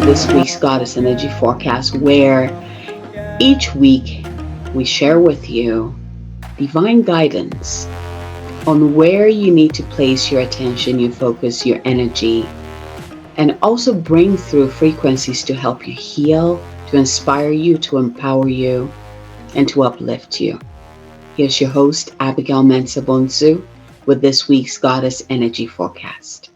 this week's Goddess Energy Forecast, where each week we share with you divine guidance on where you need to place your attention, your focus, your energy, and also bring through frequencies to help you heal, to inspire you, to empower you, and to uplift you. Here's your host, Abigail Mensah-Bonsu, with this week's Goddess Energy Forecast.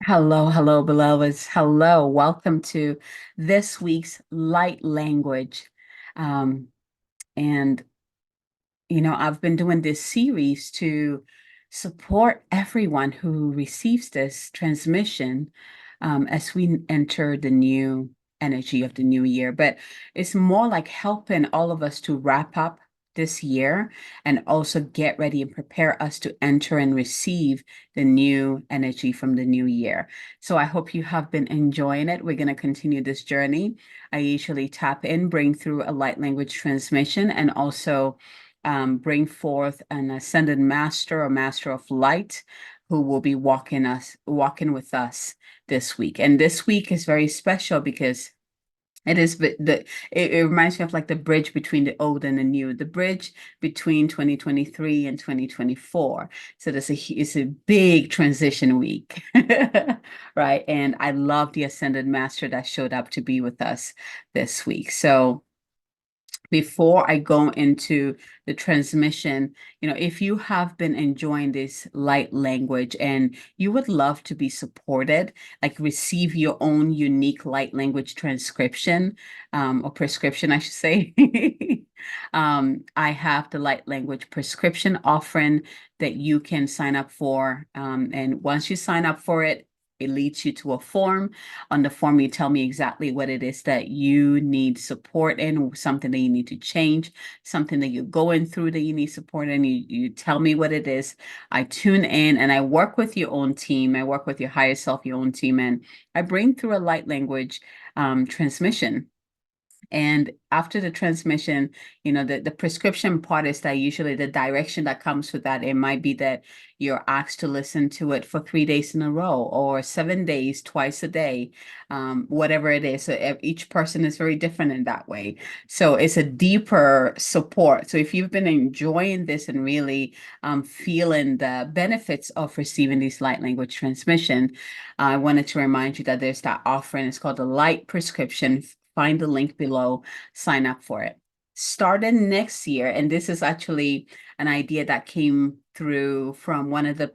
Hello, beloveds. Hello, welcome to this week's light language. Um, and, I've been doing this series to support everyone who receives this transmission as we enter the new energy of the new year. But it's more like helping all of us to wrap up this year and also get ready and prepare us to enter and receive the new energy from the new year. So I hope you have been enjoying it. We're going to continue this journey. I usually tap in, bring through a light language transmission, and also bring forth an ascended master or master of light who will be walking with us this week. And this week is very special because it reminds me of like the bridge between the old and the new, the bridge between 2023 and 2024. So it's a big transition week, right? And I love the ascended master that showed up to be with us this week. So before I go into the transmission, if you have been enjoying this light language and you would love to be supported, like receive your own unique light language transcription, or prescription, I should say. I have the light language prescription offering that you can sign up for. And once you sign up for it, it leads you to a form. On the form, you tell me exactly what it is that you need support in, something that you need to change, something that you're going through that you need support in. You tell me what it is. I tune in and I work with your own team. I work with your higher self, your own team, and I bring through a light language transmission. And after the transmission, the prescription part is that usually the direction that comes with that, it might be that you're asked to listen to it for 3 days in a row or 7 days, twice a day, whatever it is. So each person is very different in that way. So it's a deeper support. So if you've been enjoying this and really feeling the benefits of receiving these light language transmission, I wanted to remind you that there's that offering. It's called the Light Prescription. Find the link below, sign up for it. Starting next year, and this is actually an idea that came through from one of the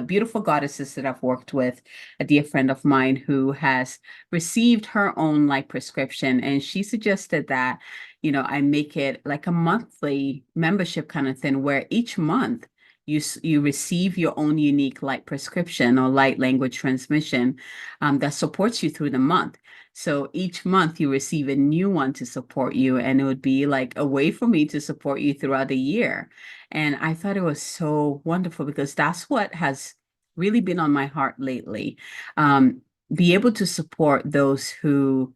beautiful goddesses that I've worked with, a dear friend of mine who has received her own light prescription. And she suggested that, I make it like a monthly membership kind of thing where each month you receive your own unique light prescription or light language transmission that supports you through the month. So each month you receive a new one to support you, and it would be like a way for me to support you throughout the year. And I thought it was so wonderful because that's what has really been on my heart lately. Be able to support those who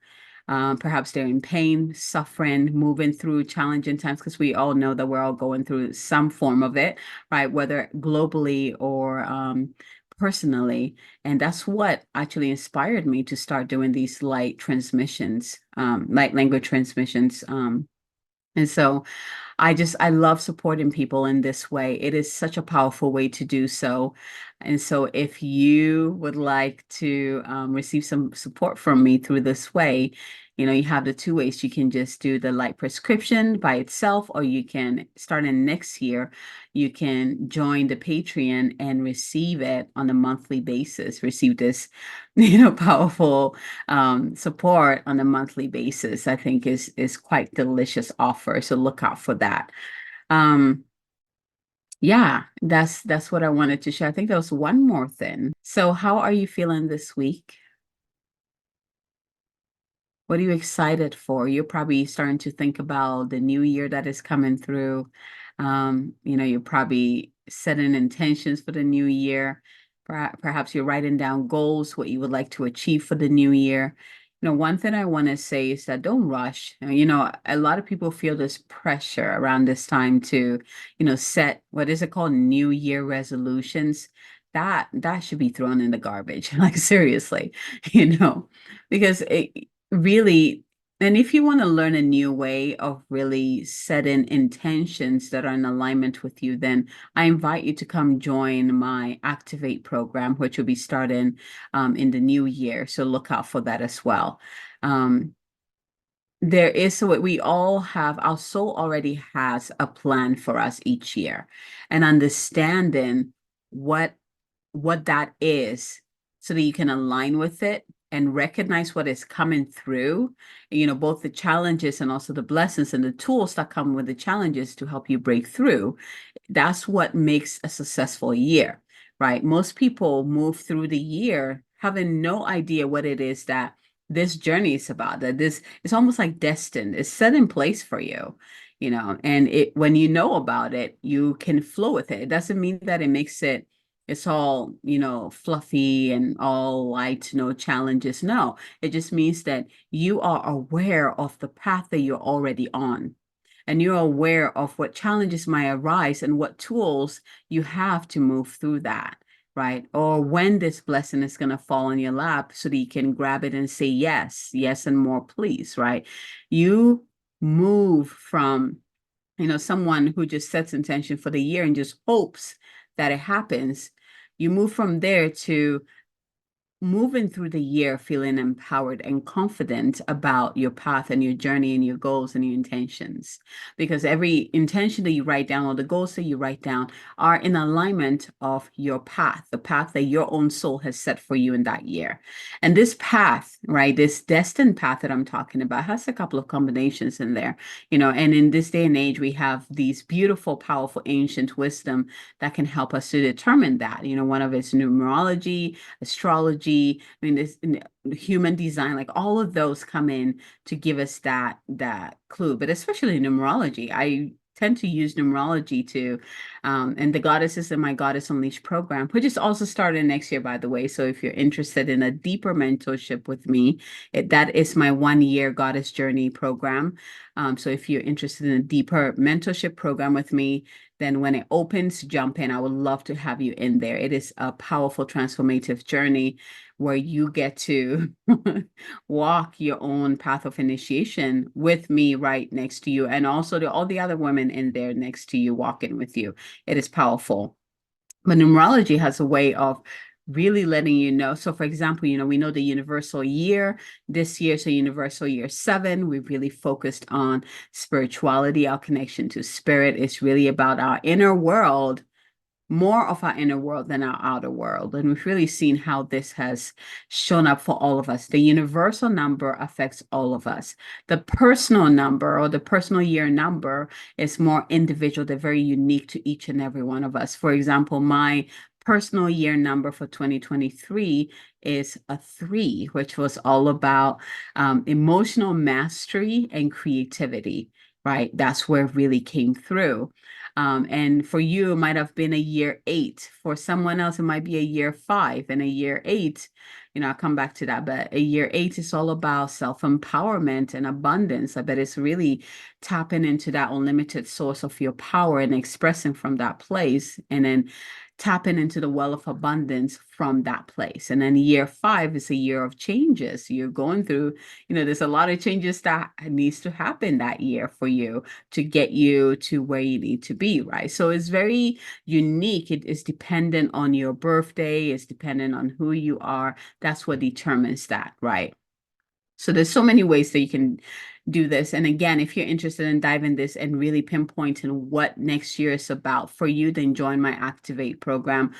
perhaps they're in pain, suffering, moving through challenging times, because we all know that we're all going through some form of it, right? Whether globally or personally. And that's what actually inspired me to start doing these light transmissions, light language transmissions. And so I love supporting people in this way. It is such a powerful way to do so. And so if you would like to receive some support from me through this way, you have the two ways. You can just do the light prescription by itself, or you can start in next year. You can join the Patreon and receive it on a monthly basis, receive this, powerful support on a monthly basis. I think is quite delicious offer. So look out for that. Um, yeah, that's what I wanted to share. I think there was one more thing. So how are you feeling this week? What are you excited for? You're probably starting to think about the new year that is coming through. You're probably setting intentions for the new year. Perhaps you're writing down goals, what you would like to achieve for the new year. One thing I want to say is that don't rush. A lot of people feel this pressure around this time to, set, what is it called? New Year resolutions. that should be thrown in the garbage. Like seriously, you know, because it really, and if you want to learn a new way of really setting intentions that are in alignment with you, then I invite you to come join my Activate program, which will be starting in the new year. So look out for that as well. There is, so we all have, our soul already has a plan for us each year, and understanding what what that is so that you can align with it and recognize what is coming through, both the challenges and also the blessings and the tools that come with the challenges to help you break through. That's what makes a successful year, right? Most people move through the year having no idea what it is that this journey is about, that this is almost like destined, it's set in place for you, and it, when you know about it, you can flow with it. It doesn't mean that it makes it, it's all, fluffy and all light, no challenges. No, it just means that you are aware of the path that you're already on, and you're aware of what challenges might arise and what tools you have to move through that, right? Or when this blessing is going to fall in your lap so that you can grab it and say yes, yes, and more, please, right? You move from, someone who just sets intention for the year and just hopes that it happens. You move from there to moving through the year feeling empowered and confident about your path and your journey and your goals and your intentions. Because every intention that you write down or the goals that you write down are in alignment of your path, the path that your own soul has set for you in that year. And this path, right, this destined path that I'm talking about has a couple of combinations in there, and in this day and age, we have these beautiful, powerful, ancient wisdom that can help us to determine that. One of it's numerology, astrology. I mean, this human design, like all of those come in to give us that clue. But especially numerology, I tend to use numerology to, and the Goddesses in my Goddess Unleashed program, which is also starting next year, by the way. So if you're interested in a deeper mentorship with me, that is my 1 year Goddess Journey program. So if you're interested in a deeper mentorship program with me, then when it opens, jump in. I would love to have you in there. It is a powerful, transformative journey where you get to walk your own path of initiation with me right next to you, and also all the other women in there next to you walking with you. It is powerful. But numerology has a way of really letting you know. So for example, we know the universal year this year. So universal year 7, we've really focused on spirituality. Our connection to spirit is really about our inner world, more of our inner world than our outer world. And we've really seen how this has shown up for all of us. The universal number affects all of us. The personal number, or the personal year number, is more individual. They're very unique to each and every one of us. For example, my personal year number for 2023 is a 3, which was all about emotional mastery and creativity, right? That's where it really came through. And for you, it might have been a year 8. For someone else, it might be a year 5. And a year 8, I'll come back to that. But a year 8 is all about self-empowerment and abundance. I bet it's really tapping into that unlimited source of your power and expressing from that place. And then tapping into the well of abundance from that place. And then year 5 is a year of changes. You're going through, there's a lot of changes that needs to happen that year for you to get you to where you need to be, right? So it's very unique. It is dependent on your birthday, it's dependent on who you are. That's what determines that, right? So there's so many ways that you can do this. And again, if you're interested in diving this and really pinpointing what next year is about for you, then join my Activate program,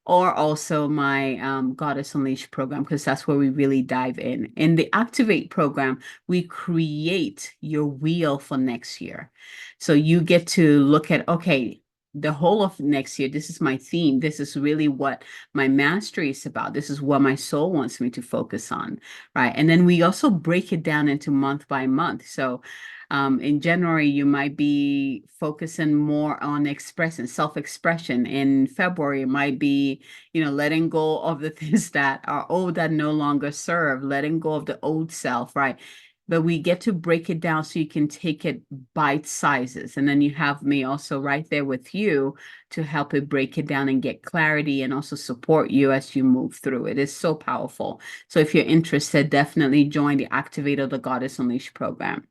or also my Goddess Unleashed program, because that's where we really dive in. In the Activate program, we create your wheel for next year. So you get to look at, okay, the whole of next year, this is my theme. This is really what my mastery is about. This is what my soul wants me to focus on, right? And then we also break it down into month by month. So in January, you might be focusing more on expressing, self-expression. In February, it might be, letting go of the things that are old that no longer serve, letting go of the old self, right? but we get to break it down so you can take it bite sizes. And then you have me also right there with you to help it break it down and get clarity and also support you as you move through it. It's so powerful. So if you're interested, definitely join the Activator the Goddess Unleashed program.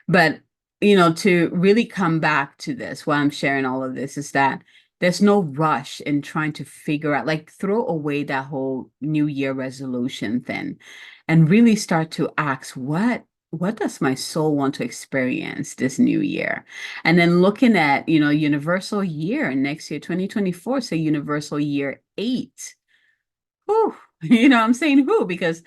But, to really come back to this, why I'm sharing all of this is that there's no rush in trying to figure out, like, throw away that whole New Year resolution thing and really start to ask, what does my soul want to experience this new year? And then looking at, universal year next year, 2024, so universal year 8. Whew. I'm saying who because,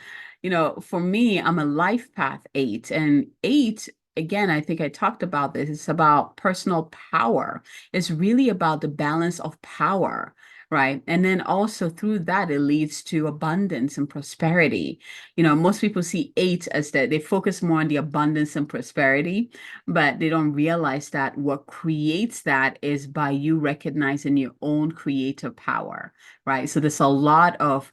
for me, I'm a life path 8, and 8, again, I think I talked about this. It's about personal power. It's really about the balance of power, right? And then also through that, it leads to abundance and prosperity. Most people see 8 as that they focus more on the abundance and prosperity, but they don't realize that what creates that is by you recognizing your own creative power, right? So there's a lot of,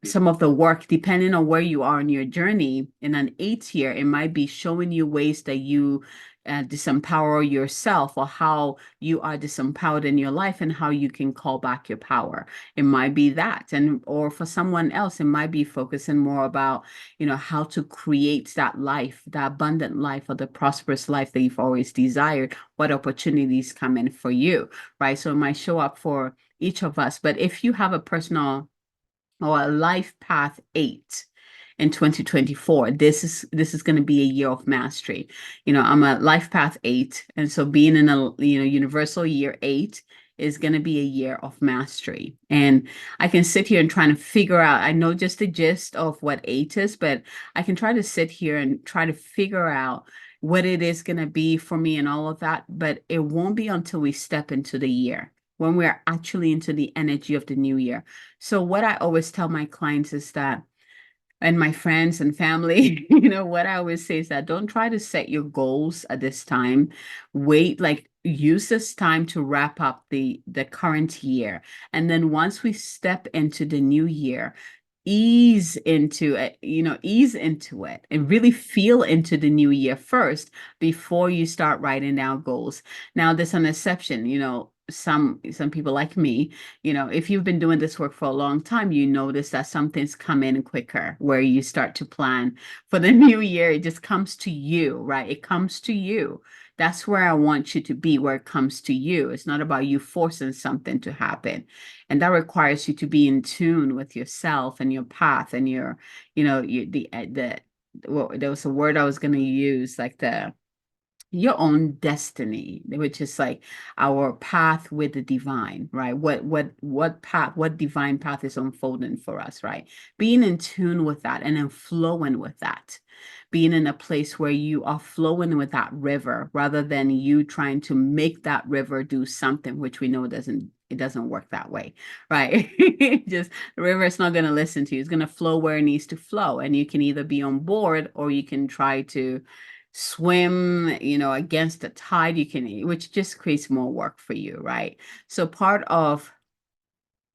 some of the work, depending on where you are in your journey. In an 8 year, it might be showing you ways that you disempower yourself, or how you are disempowered in your life and how you can call back your power. It might be that. And, or for someone else, it might be focusing more about, how to create that life, that abundant life, or the prosperous life that you've always desired, what opportunities come in for you, right? So it might show up for each of us. But if you have a personal or a life path 8 in 2024, this is going to be a year of mastery. I'm a life path 8, and so being in a universal year 8 is going to be a year of mastery. And I can sit here and try to figure out, I know just the gist of what 8 is, but I can try to sit here and try to figure out what it is going to be for me and all of that, but it won't be until we step into the year, when we're actually into the energy of the new year. So what I always tell my clients is that, and my friends and family, what I always say is that don't try to set your goals at this time. Wait, like, use this time to wrap up the current year. And then once we step into the new year, ease into it, ease into it and really feel into the new year first before you start writing down goals. Now, there's an exception, some people like me, if you've been doing this work for a long time, you notice that some things come in quicker, where you start to plan for the new year. It just comes to you, right? It comes to you. That's where I want you to be, where it comes to you. It's not about you forcing something to happen. And that requires you to be in tune with yourself and your path and your, well, there was a word I was going to use, like your own destiny, which is like our path with the divine, right? What path, what divine path is unfolding for us, right? Being in tune with that and then flowing with that. Being in a place where you are flowing with that river, rather than you trying to make that river do something, which we know it doesn't work that way, right? Just the river is not going to listen to you. It's going to flow where it needs to flow. And you can either be on board, or you can try to swim, against the tide. Which just creates more work for you, right? So part of,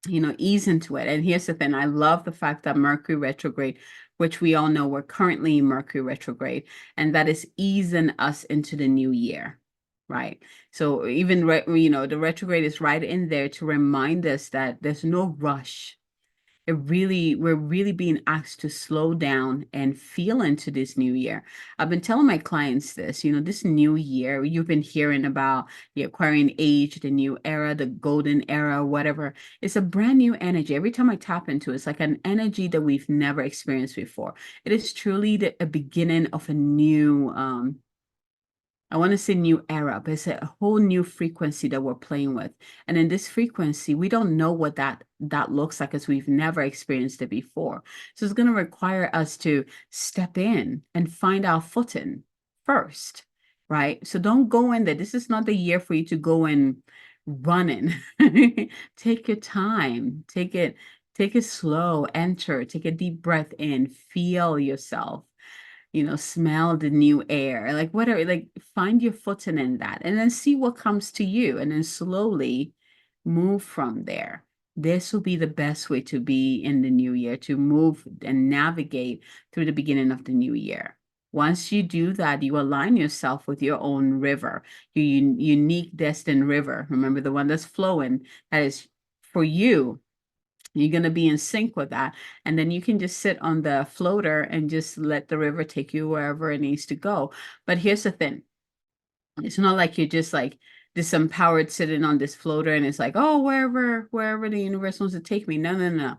ease into it. And here's the thing, I love the fact that Mercury retrograde, which we all know we're currently in Mercury retrograde, and that is easing us into the new year, right? So even, the retrograde is right in there to remind us that there's no rush. We're really being asked to slow down and feel into this new year. I've been telling my clients this, this new year, you've been hearing about the Aquarian age, the new era, the golden era, whatever. It's a brand new energy. Every time I tap into it, it's like an energy that we've never experienced before. It is truly a beginning of a new, I want to say new era, but it's a whole new frequency that we're playing with. And in this frequency, we don't know what that looks like, as we've never experienced it before. So it's going to require us to step in and find our footing first, right? So don't go in there. This is not the year for you to go in running. Take your time. Take it slow. Enter. Take a deep breath in. Feel yourself, smell the new air, like whatever, like find your footing in that, and then see what comes to you, and then slowly move from there. This will be the best way to be in the new year, to move and navigate through the beginning of the new year. Once you do that, you align yourself with your own river, your unique destined river. Remember, the one that's flowing, that is for you. You're going to be in sync with that. And then you can just sit on the floater and just let the river take you wherever it needs to go. But here's the thing. It's not like you're just like disempowered sitting on this floater and it's like, oh, wherever the universe wants to take me. No, no, no.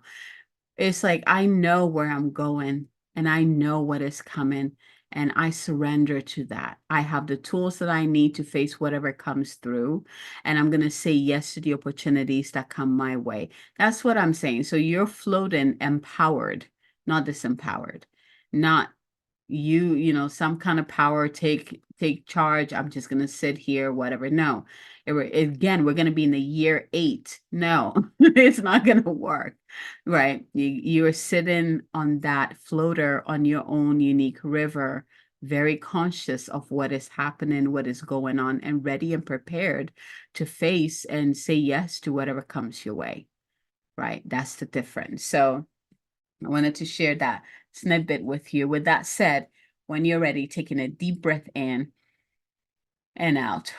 It's like I know where I'm going and I know what is coming and I surrender to that. I have the tools that I need to face whatever comes through, and I'm going to say yes to the opportunities that come my way. That's what I'm saying. So you're floating empowered, not disempowered. Not some kind of power, take charge. I'm just going to sit here, whatever. No. Again, we're going to be in the year 8. No, it's not going to work. Right. You're sitting on that floater on your own unique river, very conscious of what is happening, what is going on, and ready and prepared to face and say yes to whatever comes your way. Right. That's the difference. So I wanted to share that snippet with you. With that said, when you're ready, taking a deep breath in and out.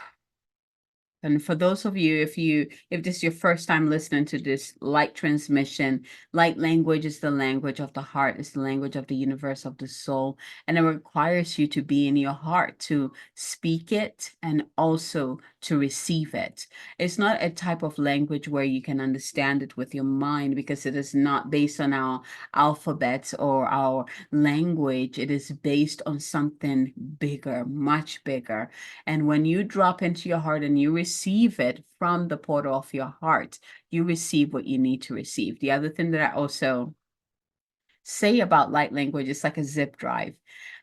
And for those of you, if this is your first time listening to this light transmission, light language is the language of the heart, it's the language of the universe, of the soul. And it requires you to be in your heart to speak it and also to receive it. It's not a type of language where you can understand it with your mind, because it is not based on our alphabets or our language. It is based on something bigger, much bigger. And when you drop into your heart and you receive it from the portal of your heart, you receive what you need to receive. The other thing that I also say about light language is like a zip drive,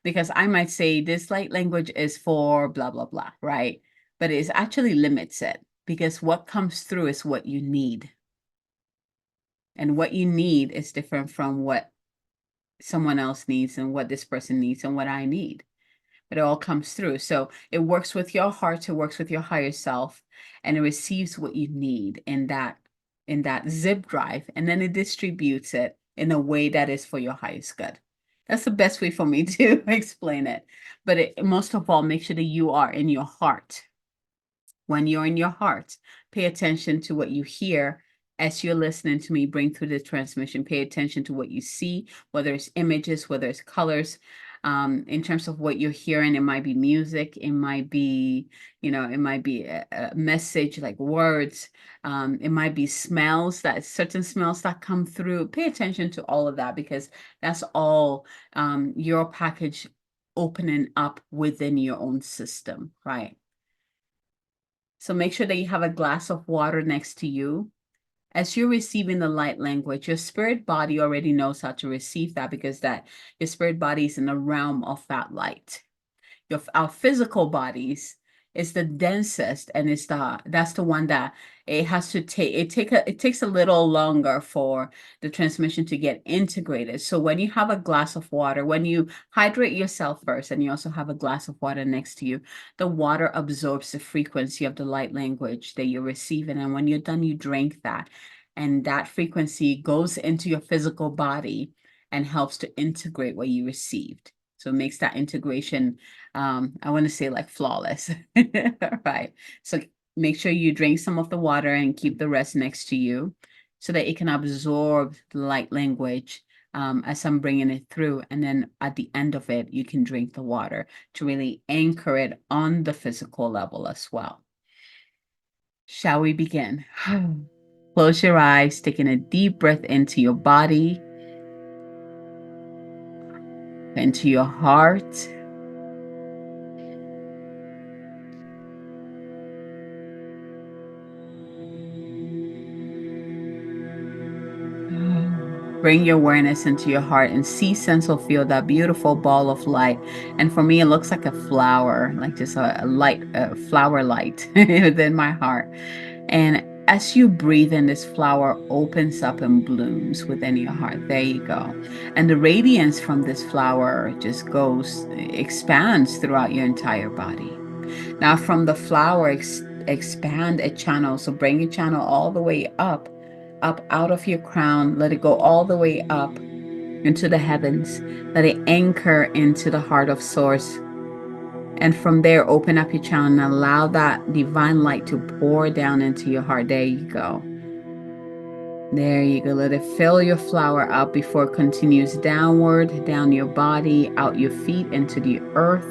because I might say this light language is for blah, blah, blah, right? But it actually limits it, because what comes through is what you need. And what you need is different from what someone else needs and what this person needs and what I need. But it all comes through. So it works with your heart, it works with your higher self, and it receives what you need in that zip drive, and then it distributes it in a way that is for your highest good. That's the best way for me to explain it. But most of all, make sure that you are in your heart. When you're in your heart, pay attention to what you hear as you're listening to me bring through the transmission. Pay attention to what you see, whether it's images, whether it's colors. In terms of what you're hearing, it might be music, it might be, a message like words. It might be smells, that certain smells that come through. Pay attention to all of that, because that's all your package opening up within your own system, right? So make sure that you have a glass of water next to you. As you're receiving the light language, your spirit body already knows how to receive that, because that your spirit body is in the realm of that light. Our physical bodies is the densest, and that's the one that it has to it takes a little longer for the transmission to get integrated. So when you have a glass of water, when you hydrate yourself first and you also have a glass of water next to you, the water absorbs the frequency of the light language that you're receiving, and when you're done, you drink that, and that frequency goes into your physical body and helps to integrate what you received. So it makes that integration, I want to say, like flawless, right? So make sure you drink some of the water and keep the rest next to you, so that it can absorb the light language as I'm bringing it through. And then at the end of it, you can drink the water to really anchor it on the physical level as well. Shall we begin? Close your eyes, taking a deep breath into your body, into your heart. Bring your awareness into your heart and see, sense, or feel that beautiful ball of light. And for me, it looks like a flower, like just a light, a flower light within my heart. And as you breathe in, this flower opens up and blooms within your heart. There you go. And the radiance from this flower just expands throughout your entire body. Now, from the flower, expand a channel. So bring a channel all the way up up out of your crown. Let it go all the way up into the heavens. Let it anchor into the heart of Source. And from there, open up your channel and allow that divine light to pour down into your heart. There you go. There you go. Let it fill your flower up before it continues downward, down your body, out your feet, into the earth.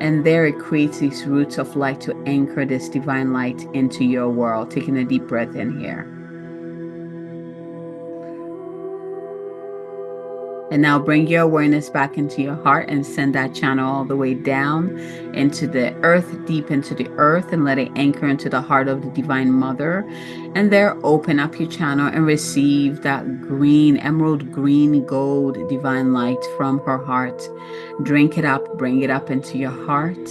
And there it creates these roots of light to anchor this divine light into your world. Taking a deep breath in here. And now bring your awareness back into your heart and send that channel all the way down into the earth, deep into the earth, and let it anchor into the heart of the Divine Mother. And there, open up your channel and receive that green, emerald green, gold divine light from her heart. Drink it up, bring it up into your heart.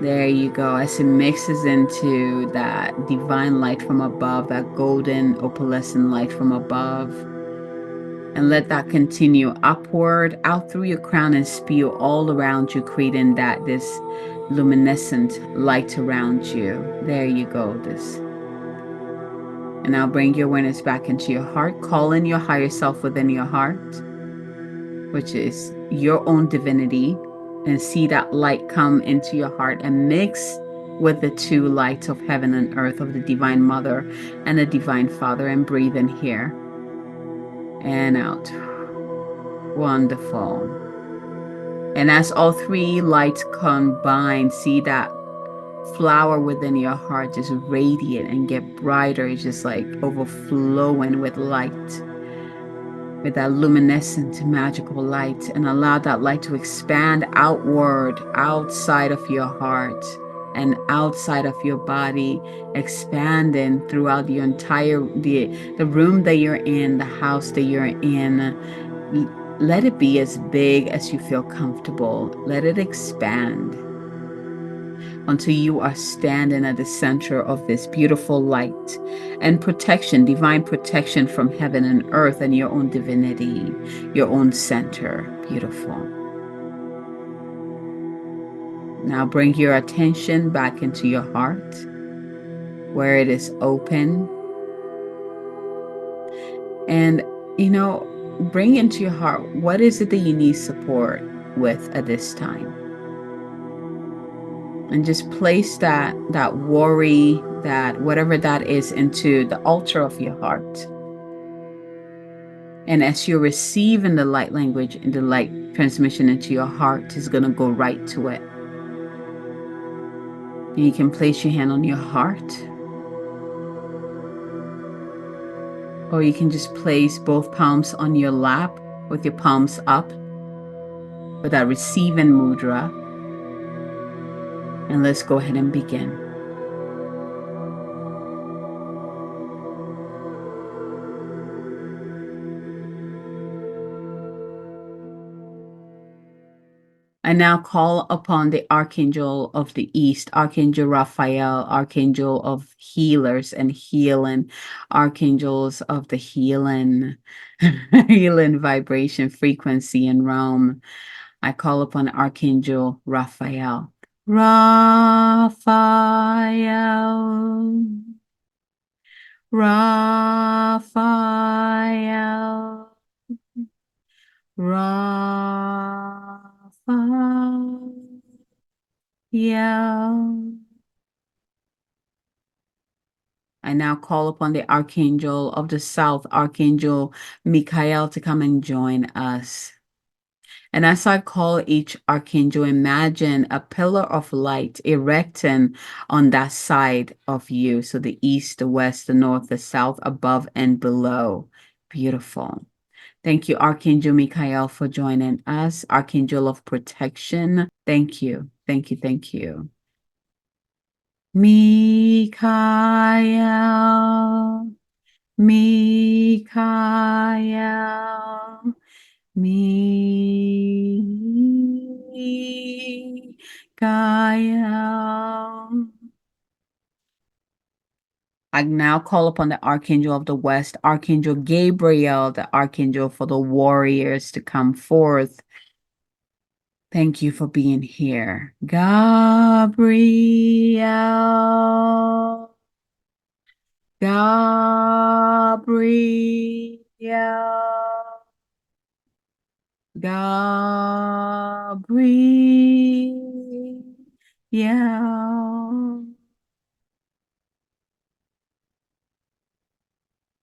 There you go. As it mixes into that divine light from above, that golden opalescent light from above. And let that continue upward, out through your crown and spew all around you, creating this luminescent light around you. There you go, this. And now bring your awareness back into your heart. Call in your higher self within your heart, which is your own divinity. And see that light come into your heart and mix with the two lights of heaven and earth, of the Divine Mother and the Divine Father. And breathe in here and out. Wonderful. And as all three lights combine, see that flower within your heart just radiate and get brighter. It's just like overflowing with light, with that luminescent, magical light. And allow that light to expand outward, outside of your heart and outside of your body, expanding throughout the entire, the room that you're in, the house that you're in. Let it be as big as you feel comfortable. Let it expand until you are standing at the center of this beautiful light and protection, divine protection from heaven and earth and your own divinity, your own center. Beautiful. Now bring your attention back into your heart where it is open. And, bring into your heart, what is it that you need support with at this time? And just place that worry, that whatever that is, into the altar of your heart. And as you're receiving the light language and the light transmission into your heart, is going to go right to it. And you can place your hand on your heart. Or you can just place both palms on your lap with your palms up with that receiving mudra. And let's go ahead and begin. I now call upon the Archangel of the East, Archangel Raphael, Archangel of healers and healing, Archangels of the healing, healing vibration, frequency and realm. I call upon Archangel Raphael. Raphael. Raphael. Raphael. I now call upon the Archangel of the South, Archangel Michael, to come and join us. And as I call each archangel, imagine a pillar of light erecting on that side of you. So the east, the west, the north, the south, above and below. Beautiful. Thank you, Archangel Michael, for joining us. Archangel of protection. Thank you. Thank you. Thank you. Michael. Michael. Michael. I now call upon the Archangel of the West, Archangel Gabriel, the Archangel for the warriors, to come forth. Thank you for being here. Gabriel. Gabriel, Gabriel.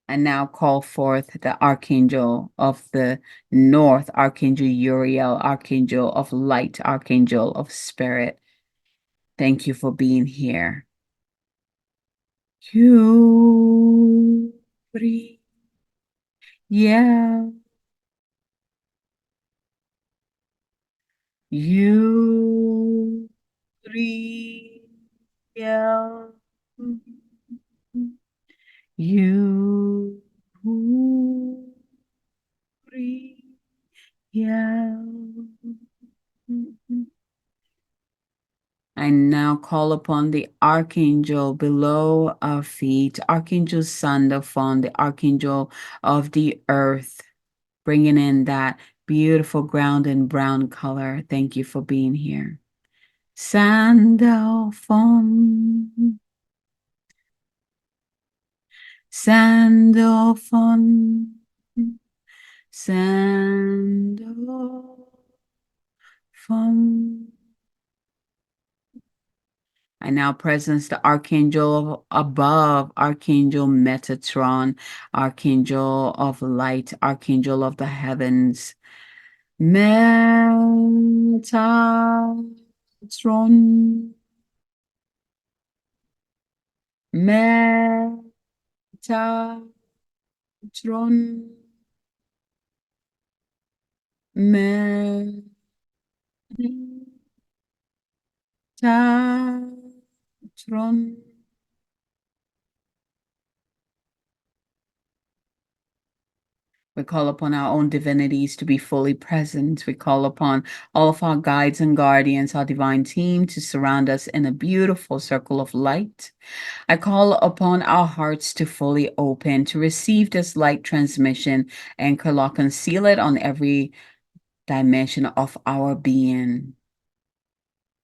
And now call forth the Archangel of the North, Archangel Uriel, Archangel of Light, Archangel of Spirit. Thank you for being here. You breathe. Yeah. You breathe. Yeah. You breathe. Yeah. I now call upon the Archangel below our feet, Archangel Sandalphon, the Archangel of the Earth, bringing in that beautiful ground and brown color. Thank you for being here. Sandalphon, Sandalphon, Sandalphon. I now presence the Archangel above, Archangel Metatron, Archangel of Light, Archangel of the Heavens. Metatron, Metatron, Metatron. We call upon our own divinities to be fully present. We call upon all of our guides and guardians, our divine team, to surround us in a beautiful circle of light. I call upon our hearts to fully open, to receive this light transmission, anchor, lock, and seal it on every dimension of our being.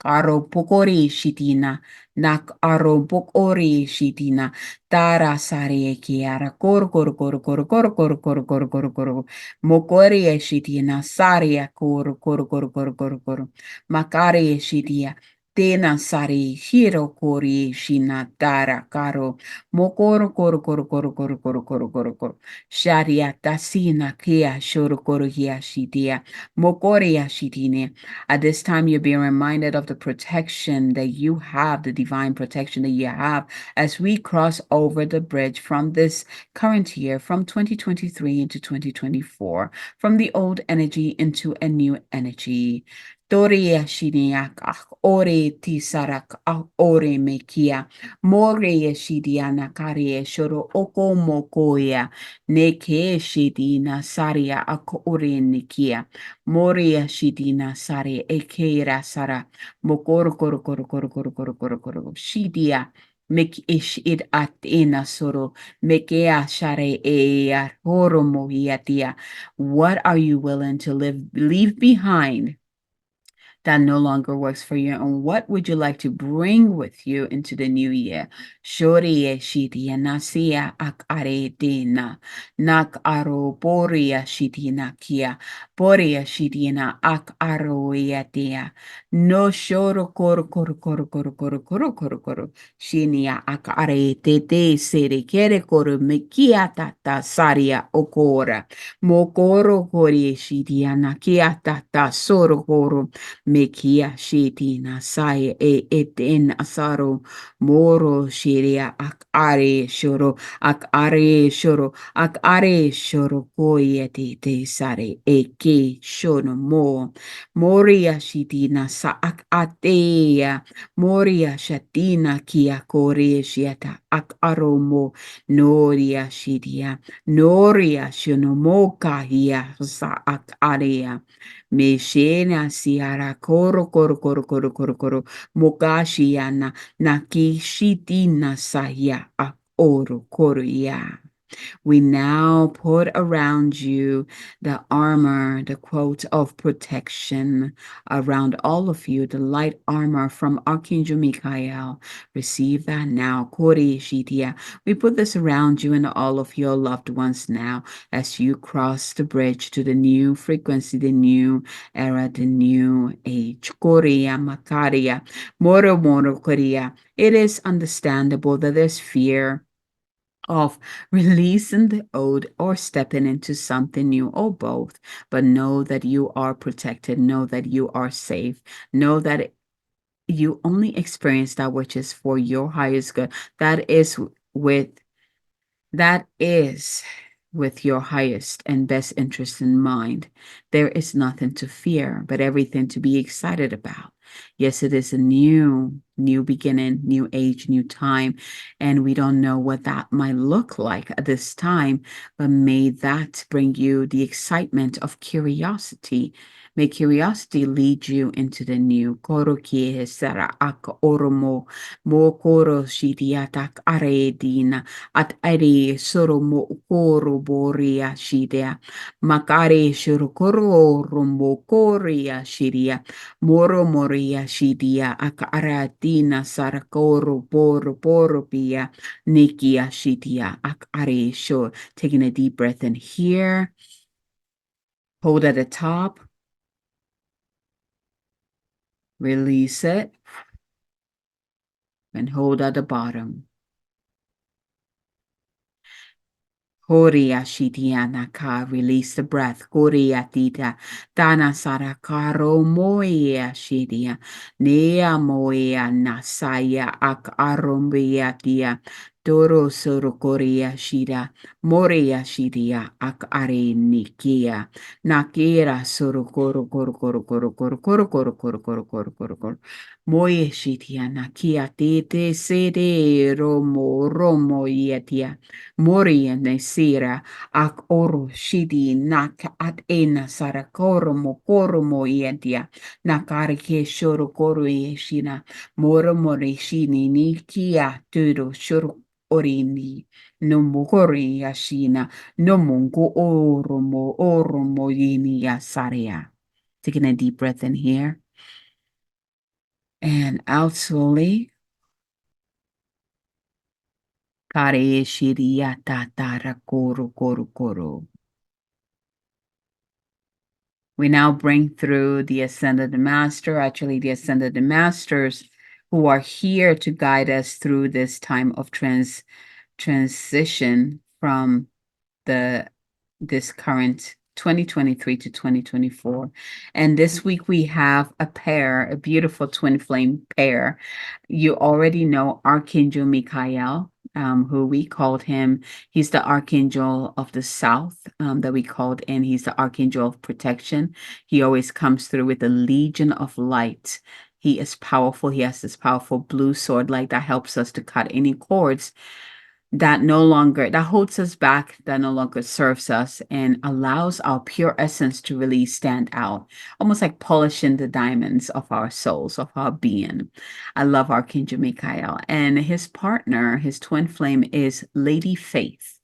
Aro pokori shitina, nak aro pokori shitina, tara sare kiara kor kor kor kor kor kor kor kor kor kor mokori shitina saria kor kor kor kor kor kor makari shitia tena sari hiro kori shina tara karo mokor kor kor kor kor kor kor kor kor sharia tasina kia shoro kor hia shitia mokori shitine. At this time, you're being reminded of the protection that you have, the divine protection that you have as we cross over the bridge from this current year, from 2023 into 2024, from the old energy into a new energy. Toria shiniak ore tisarak ore mekia more shidiana kare shoro oko mokoya neke shidina saria ak ore nikia Moria shidina sare ekera sara mokoro koro koro koro koro koro koro koro shidia mek ish id at ena soro mekea share ea horo mohiatia. What are you willing to leave behind that no longer works for you, and what would you like to bring with you into the new year? Shoria shitia nasia akare dena nak aro poria shitina kia poria shitina ak aro yatia no shoro koro koro koro koro koro koro koro koro shinia akare tete sere kere koro mekia tata saria okora mokoro kori shitia nakia tata soro koro Mekia shiti nasai e eten asaro moro shiria ak are shoro ak are shoro koyeti te sare e ke shono mo moria shiti nasa ak atea moria shatina kia kore shiata ak aromo noria shono mo kahia sa ak area Meshena siara koro koro koro koro koro koro mogashiana nakishitina saya a oro koro ya. We now put around you the armor, the quote of protection around all of you, the light armor from Archangel Michael. Receive that now. Kori Shitia. We put this around you and all of your loved ones now as you cross the bridge to the new frequency, the new era, the new age. Korea Makaria. Moro Moro Korea. It is understandable that there's fear of releasing the old or stepping into something new or both. But know that you are protected. Know that you are safe. Know that you only experience that which is for your highest good. With that is with your highest and best interest in mind. There is nothing to fear, but everything to be excited about. Yes, it is a new beginning, new age, new time, and we don't know what that might look like at this time, but may that bring you the excitement of curiosity. May curiosity lead you into the new. Koro kie sara ak oromo mo koro shidiatak aredina at ari soro mo koro boria shidea makare shurukoro rombo koria shiria moro moria shidia akaratina sarakoro poro pia nikia shidia akare sho. Taking a deep breath in here, hold at the top, release it, and hold at the bottom. Horia shitiana ka, release the breath. Horia tita, dana sarakaro moia shitia, nea moia nasaya ak arombia tia, doro soro korea shida, moria shitia ak are nikia, nakira soro koro. Moye shitia nakia tete sede romo yetia. Moria nesira ak oro shidi nak at ena sarakoro mokoro yentia nakari ke shoro koro yeshina moro mori shini ni kia turo shoro orini no mokori yashina no mongo oromo yini yasaria. Taking a deep breath in here and out slowly. Kare shiria tatara koro. We now bring through the Ascended Master, actually the Ascended Masters who are here to guide us through this time of transition from this current 2023 to 2024. And this week we have a beautiful twin flame pair. You already know Archangel Michael, who we called him. He's the Archangel of the South that we called in. He's the Archangel of Protection. He always comes through with a legion of light. He is powerful. He has this powerful blue sword light that helps us to cut any cords that holds us back, that no longer serves us, and allows our pure essence to really stand out, almost like polishing the diamonds of our souls, of our being. I love Archangel Michael, and his partner, his twin flame, is Lady Faith.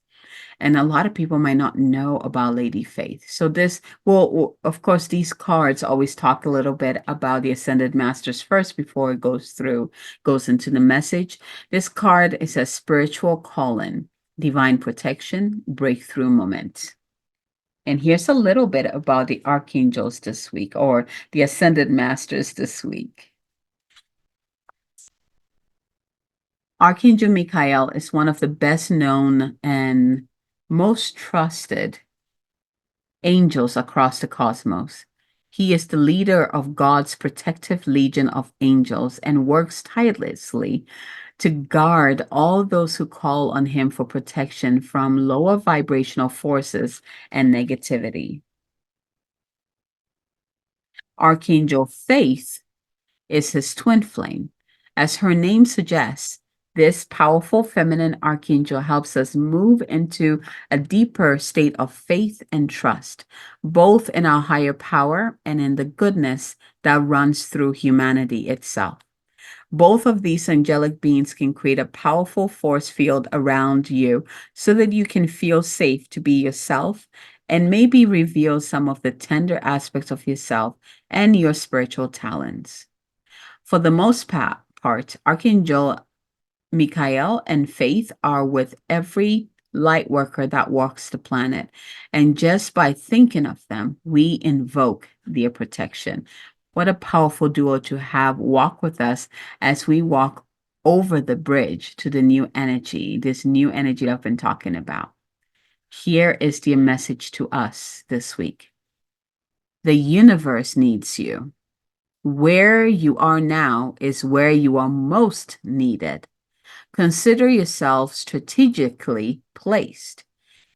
And a lot of people might not know about Lady Faith. So of course, these cards always talk a little bit about the Ascended Masters first before it goes into the message. This card is a spiritual calling, divine protection, breakthrough moment. And here's a little bit about the archangels this week, or the Ascended Masters this week. Archangel Michael is one of the best known and most trusted angels across the cosmos. He is the leader of God's protective legion of angels and works tirelessly to guard all those who call on him for protection from lower vibrational forces and negativity. Archangel Faith is his twin flame. As her name suggests, this powerful feminine archangel helps us move into a deeper state of faith and trust, both in our higher power and in the goodness that runs through humanity itself. Both of these angelic beings can create a powerful force field around you so that you can feel safe to be yourself and maybe reveal some of the tender aspects of yourself and your spiritual talents. For the most part, Archangel Michael and Faith are with every light worker that walks the planet. And just by thinking of them, we invoke their protection. What a powerful duo to have walk with us as we walk over the bridge to the new energy, this new energy I've been talking about. Here is the message to us this week. The universe needs you. Where you are now is where you are most needed. Consider yourself strategically placed.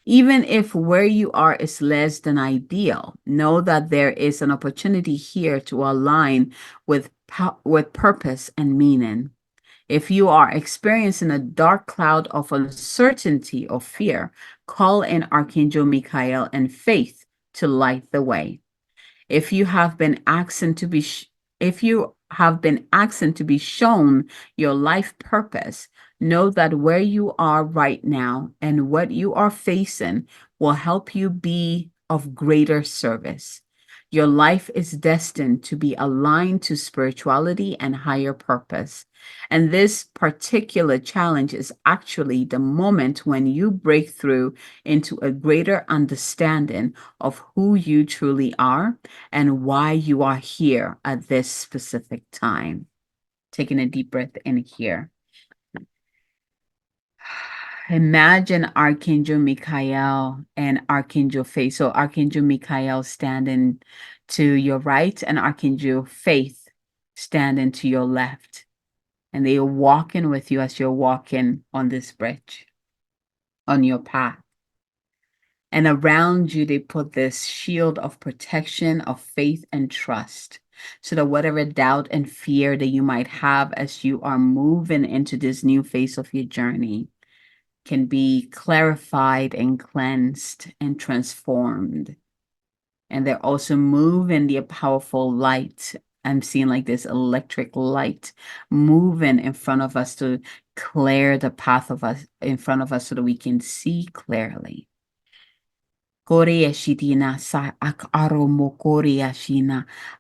Even if where you are is less than ideal, know that there is an opportunity here to align with purpose and meaning. If you are experiencing a dark cloud of uncertainty or fear, call in Archangel Michael and Faith to light the way. If you have been asked to be if you have been asked to be shown your life purpose, know that where you are right now and what you are facing will help you be of greater service. Your life is destined to be aligned to spirituality and higher purpose. And this particular challenge is actually the moment when you break through into a greater understanding of who you truly are and why you are here at this specific time. Taking a deep breath in here. Imagine Archangel Michael and Archangel Faith. So Archangel Michael standing to your right and Archangel Faith standing to your left. And they are walking with you as you're walking on this bridge, on your path. And around you, they put this shield of protection, of faith and trust, so that whatever doubt and fear that you might have as you are moving into this new phase of your journey can be clarified and cleansed and transformed. And they're also moving the powerful light. I'm seeing like this electric light moving in front of us to clear the path of us in front of us so that we can see clearly.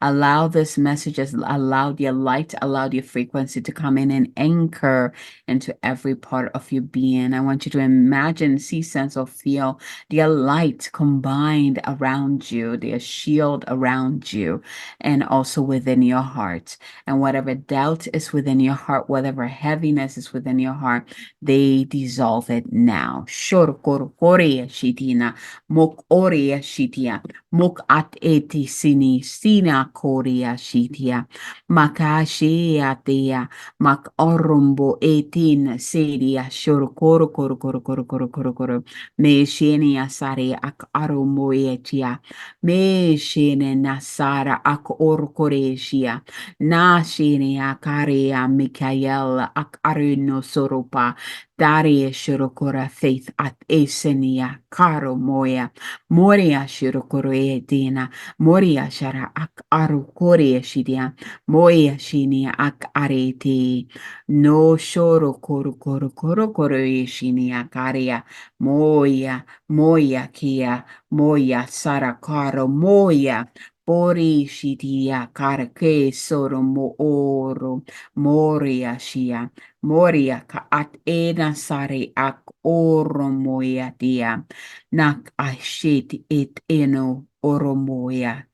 Allow this message, allow your light, allow your frequency to come in and anchor into every part of your being. I want you to imagine, see, sense, or feel their light combined around you, their shield around you, and also within your heart. And whatever doubt is within your heart, whatever heaviness is within your heart, they dissolve it now. Mok oria shitia, mok at eti sina koria shitia, makashiatia, mak orumbo etin seria shor koro, me shenia sare ak aromoetia, me shene nasara ak orkoresia, na shenia karea Mikael ak arino soropa, Daria shirokora faith at esenia karo moya moria shirokoro edina moria shara ak arukoria shidia moya shinia ak arete no shoro koro shinia karia moya kia moya sara karo moya Pori shitia karake soro mo oro moria shia Moria ka at ena sare ak oromoya dia nak ashit et eno oromoya.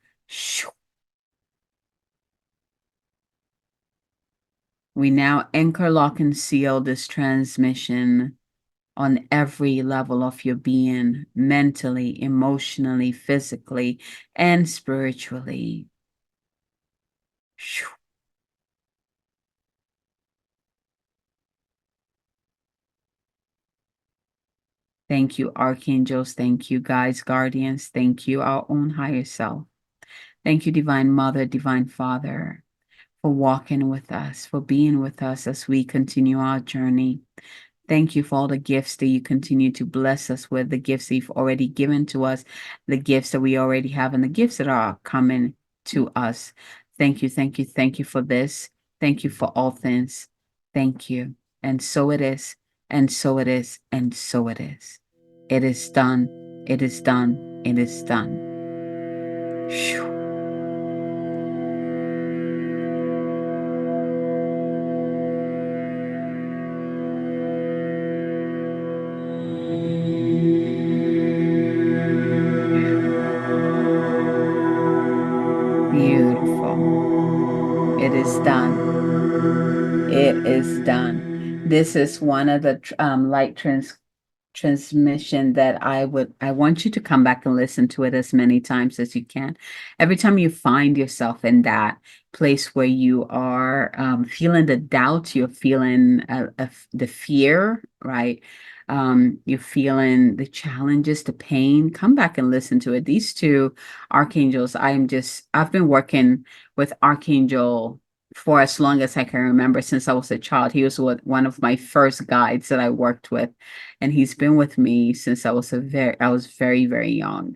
We now anchor, lock, and seal this transmission on every level of your being, mentally, emotionally, physically, and spiritually. Thank you, archangels. Thank you, guides, guardians. Thank you, our own higher self. Thank you, Divine Mother, Divine Father, for walking with us, for being with us as we continue our journey. Thank you for all the gifts that you continue to bless us with, the gifts that you've already given to us, the gifts that we already have, and the gifts that are coming to us. Thank you, thank you, thank you for this. Thank you for all things. Thank you. And so it is, and so it is, and so it is. It is done. It is done. It is done. Phew. Beautiful. It is done. It is done. This is one of the light transmission that I want you to come back and listen to it as many times as you can. Every time you find yourself in that place where you are feeling the doubt, you're feeling the fear, right? You're feeling the challenges, the pain, come back and listen to it. These two archangels, I've been working with Archangel for as long as I can remember, since I was a child. He was one of my first guides that I worked with, and he's been with me since I was very, very young.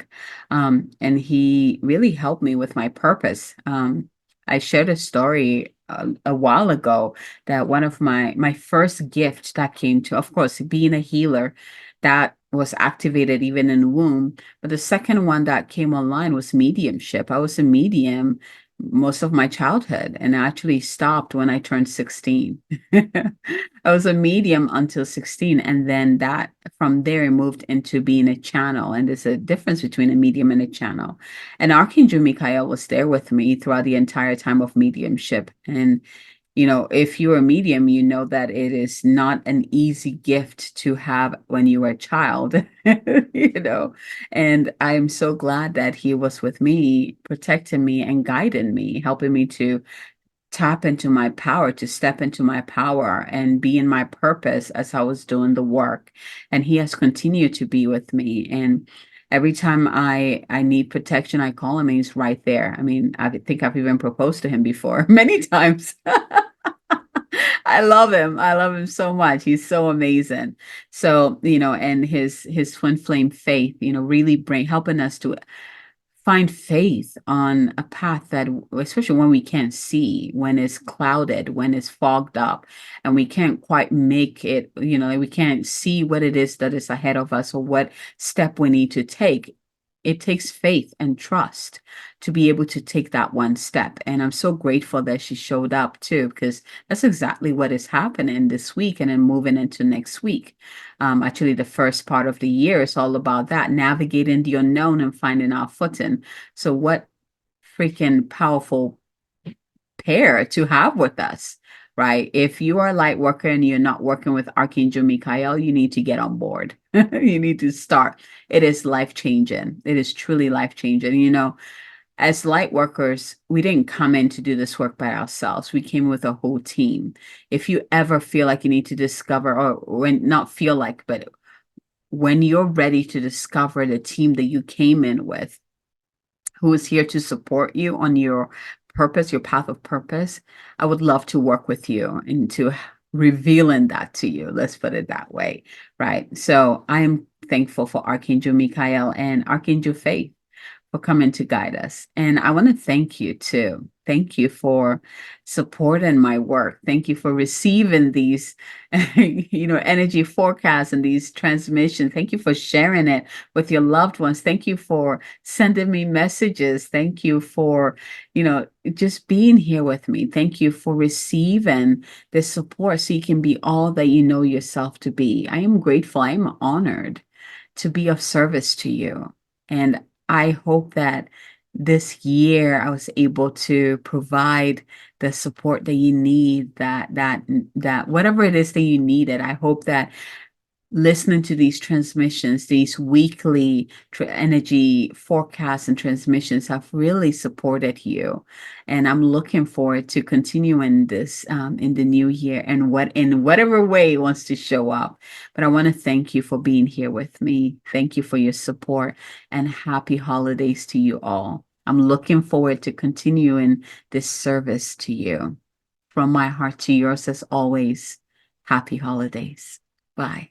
And he really helped me with my purpose. I shared a story a while ago that one of my first gift that came to, of course, being a healer, that was activated even in the womb. But the second one that came online was mediumship. I was a medium most of my childhood, and I actually stopped when I turned 16. I was a medium until 16, and then that from there I moved into being a channel. And there's a difference between a medium and a channel. And Archangel Michael was there with me throughout the entire time of mediumship. And if you're a medium, you know that it is not an easy gift to have when you were a child, and I'm so glad that he was with me, protecting me and guiding me, helping me to tap into my power, to step into my power and be in my purpose as I was doing the work. And he has continued to be with me. And every time I need protection, I call him and he's right there. I mean, I think I've even proposed to him before many times. I love him. I love him so much. He's so amazing. So, and his twin flame faith, really helping us to find faith on a path that, especially when we can't see, when it's clouded, when it's fogged up, and we can't quite make it, we can't see what it is that is ahead of us or what step we need to take. It takes faith and trust to be able to take that one step. And I'm so grateful that she showed up too, because that's exactly what is happening this week and then moving into next week. Actually, the first part of the year is all about that, navigating the unknown and finding our footing. So what freaking powerful pair to have with us, right? If you are a light worker and you're not working with Archangel Michael, you need to get on board. You need to start. It is life-changing. It is truly life-changing. As light workers, we didn't come in to do this work by ourselves. We came with a whole team. If you ever feel like you need to discover, or when not feel like, but when you're ready to discover the team that you came in with, who is here to support you on your purpose, your path of purpose, I would love to work with you into revealing that to you. Let's put it that way, right? So I am thankful for Archangel Michael and Archangel Faith for coming to guide us. And I want to thank you too. Thank you for supporting my work. Thank you for receiving these, energy forecasts and these transmissions. Thank you for sharing it with your loved ones. Thank you for sending me messages. Thank you for, just being here with me. Thank you for receiving the support so you can be all that you know yourself to be. I am grateful. I am honored to be of service to you. And I hope that this year I was able to provide the support that you need, that whatever it is that you needed. I hope that listening to these transmissions, these weekly energy forecasts and transmissions have really supported you. And I'm looking forward to continuing this in the new year and in whatever way it wants to show up. But I want to thank you for being here with me. Thank you for your support, and happy holidays to you all. I'm looking forward to continuing this service to you. From my heart to yours, as always, happy holidays. Bye.